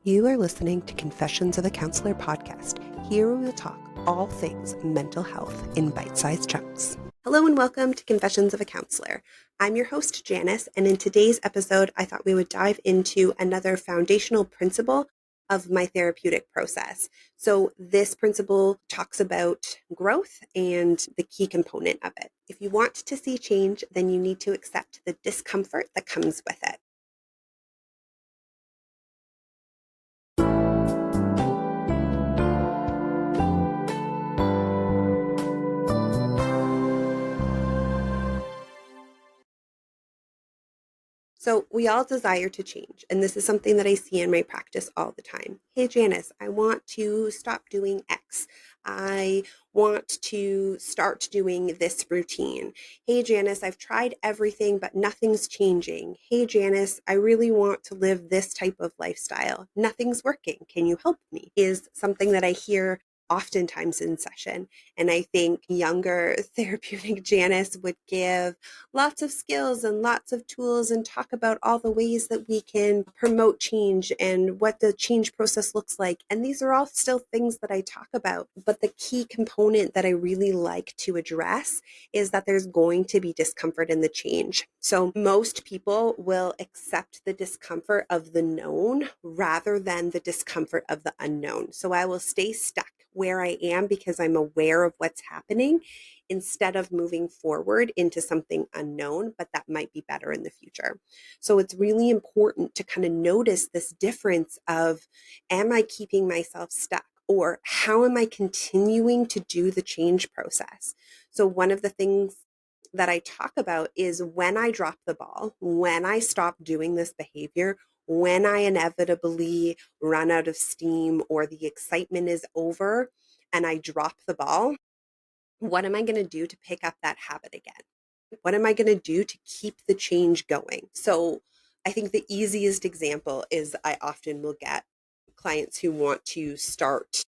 You are listening to Confessions of a Counselor podcast. Here we will talk all things mental health in bite-sized chunks. Hello and welcome to Confessions of a Counselor. I'm your host, Janice, and in today's episode, I thought we would dive into another foundational principle of my therapeutic process. So this principle talks about growth and the key component of it. If you want to see change, then you need to accept the discomfort that comes with it. So we all desire to change, and this is something that I see in my practice all the time. Hey, Janice, I want to stop doing X. I want to start doing this routine. Hey, Janice, I've tried everything, but nothing's changing. Hey, Janice, I really want to live this type of lifestyle. Nothing's working. Can you help me? Is something that I hear oftentimes in session. And I think younger therapeutic Janice would give lots of skills and lots of tools and talk about all the ways that we can promote change and what the change process looks like. And these are all still things that I talk about. But the key component that I really like to address is that there's going to be discomfort in the change. So most people will accept the discomfort of the known rather than the discomfort of the unknown. So I will stay stuck where I am because I'm aware of what's happening instead of moving forward into something unknown, but that might be better in the future. So it's really important to kind of notice this difference of, am I keeping myself stuck? Or how am I continuing to do the change process? So one of the things that I talk about is when I drop the ball, when I stop doing this behavior, when I inevitably run out of steam or the excitement is over and I drop the ball, what am I going to do to pick up that habit again? What am I going to do to keep the change going? So I think the easiest example is I often will get clients who want to start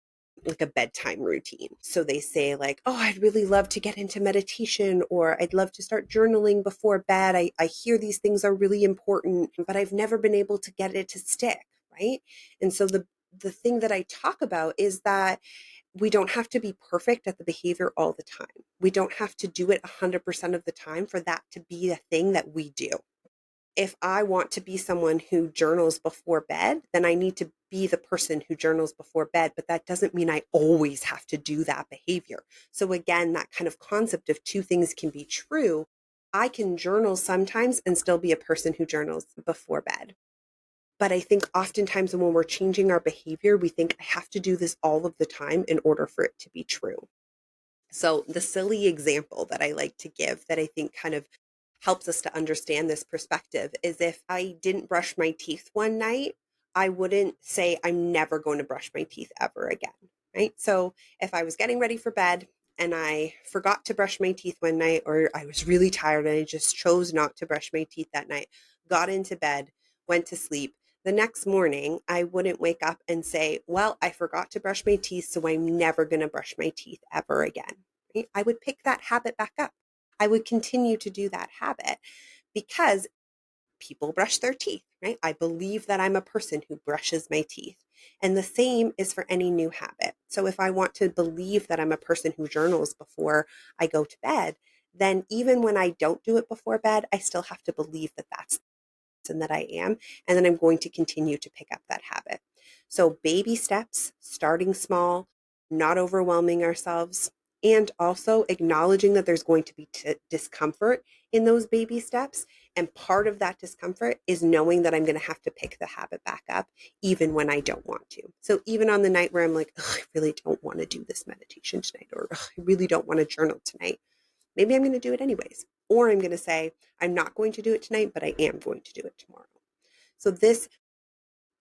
like a bedtime routine. So they say like, oh, I'd really love to get into meditation, or I'd love to start journaling before bed. I hear these things are really important, but I've never been able to get it to stick, right? And so the thing that I talk about is that we don't have to be perfect at the behavior all the time. We don't have to do it 100% of the time for that to be a thing that we do. If I want to be someone who journals before bed, then I need to be the person who journals before bed, but that doesn't mean I always have to do that behavior. So again, that kind of concept of two things can be true. I can journal sometimes and still be a person who journals before bed. But I think oftentimes when we're changing our behavior, we think I have to do this all of the time in order for it to be true. So the silly example that I like to give that I think kind of helps us to understand this perspective is if I didn't brush my teeth one night, I wouldn't say I'm never going to brush my teeth ever again, right? So if I was getting ready for bed and I forgot to brush my teeth one night, or I was really tired and I just chose not to brush my teeth that night, got into bed, went to sleep, the next morning, I wouldn't wake up and say, well, I forgot to brush my teeth, so I'm never going to brush my teeth ever again. Right? I would pick that habit back up. I would continue to do that habit because people brush their teeth, right? I believe that I'm a person who brushes my teeth. And the same is for any new habit. So if I want to believe that I'm a person who journals before I go to bed, then even when I don't do it before bed, I still have to believe that that's and that I am, and then I'm going to continue to pick up that habit. So baby steps, starting small, not overwhelming ourselves, and also acknowledging that there's going to be discomfort in those baby steps. And part of that discomfort is knowing that I'm going to have to pick the habit back up even when I don't want to. So even on the night where I'm like, I really don't want to do this meditation tonight, or I really don't want to journal tonight, maybe I'm going to do it anyways. Or I'm going to say, I'm not going to do it tonight, but I am going to do it tomorrow. So this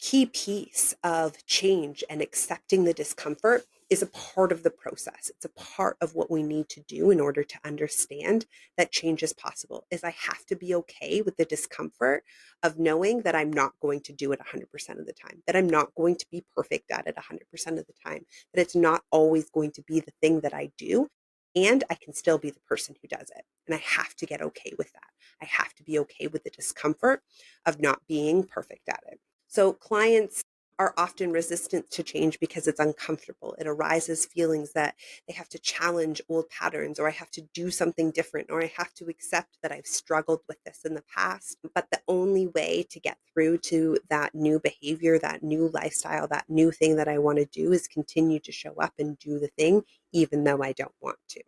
key piece of change and accepting the discomfort is a part of the process. It's a part of what we need to do in order to understand that change is possible. Is I have to be okay with the discomfort of knowing that I'm not going to do it 100% of the time, that I'm not going to be perfect at it 100% of the time, that it's not always going to be the thing that I do, and I can still be the person who does it. And I have to get okay with that. I have to be okay with the discomfort of not being perfect at it. So clients are often resistant to change because it's uncomfortable. It arises feelings that they have to challenge old patterns, or I have to do something different, or I have to accept that I've struggled with this in the past. But the only way to get through to that new behavior, that new lifestyle, that new thing that I want to do is continue to show up and do the thing, even though I don't want to.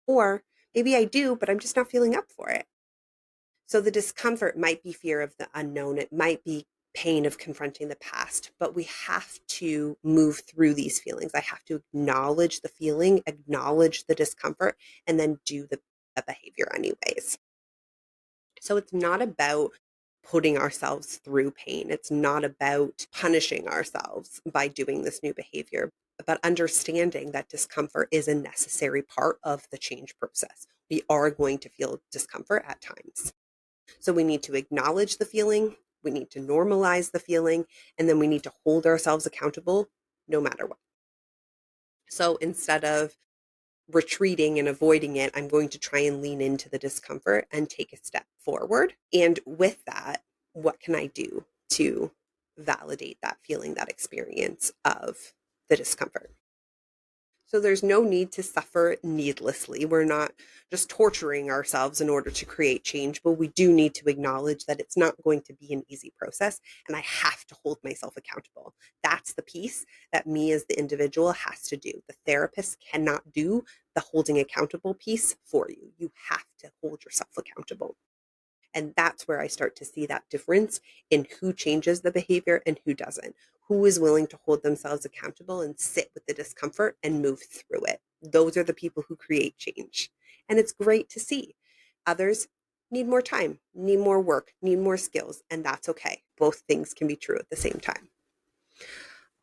Or maybe I do, but I'm just not feeling up for it. So the discomfort might be fear of the unknown. It might be pain of confronting the past, but we have to move through these feelings. I have to acknowledge the feeling, acknowledge the discomfort, and then do the behavior anyways. So it's not about putting ourselves through pain. It's not about punishing ourselves by doing this new behavior, but understanding that discomfort is a necessary part of the change process. We are going to feel discomfort at times. So we need to acknowledge the feeling, we need to normalize the feeling, and then we need to hold ourselves accountable no matter what. So instead of retreating and avoiding it, I'm going to try and lean into the discomfort and take a step forward. And with that, what can I do to validate that feeling, that experience of the discomfort? So there's no need to suffer needlessly. We're not just torturing ourselves in order to create change, but we do need to acknowledge that it's not going to be an easy process, and I have to hold myself accountable. That's the piece that me as the individual has to do. The therapist cannot do the holding accountable piece for you. You have to hold yourself accountable. And that's where I start to see that difference in who changes the behavior and who doesn't. Who is willing to hold themselves accountable and sit with the discomfort and move through it. Those are the people who create change. And it's great to see. Others need more time, need more work, need more skills, and that's okay. Both things can be true at the same time.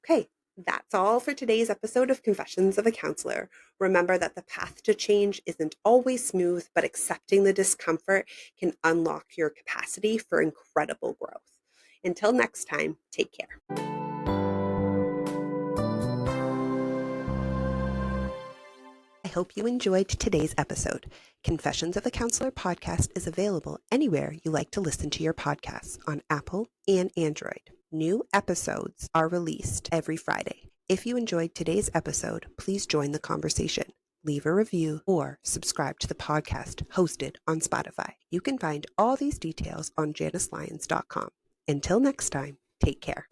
Okay, that's all for today's episode of Confessions of a Counselor. Remember that the path to change isn't always smooth, but accepting the discomfort can unlock your capacity for incredible growth. Until next time, take care. I hope you enjoyed today's episode. Confessions of a Counselor podcast is available anywhere you like to listen to your podcasts on Apple and Android. New episodes are released every Friday. If you enjoyed today's episode, please join the conversation. Leave a review or subscribe to the podcast hosted on Spotify. You can find all these details on janicelyons.com. Until next time, take care.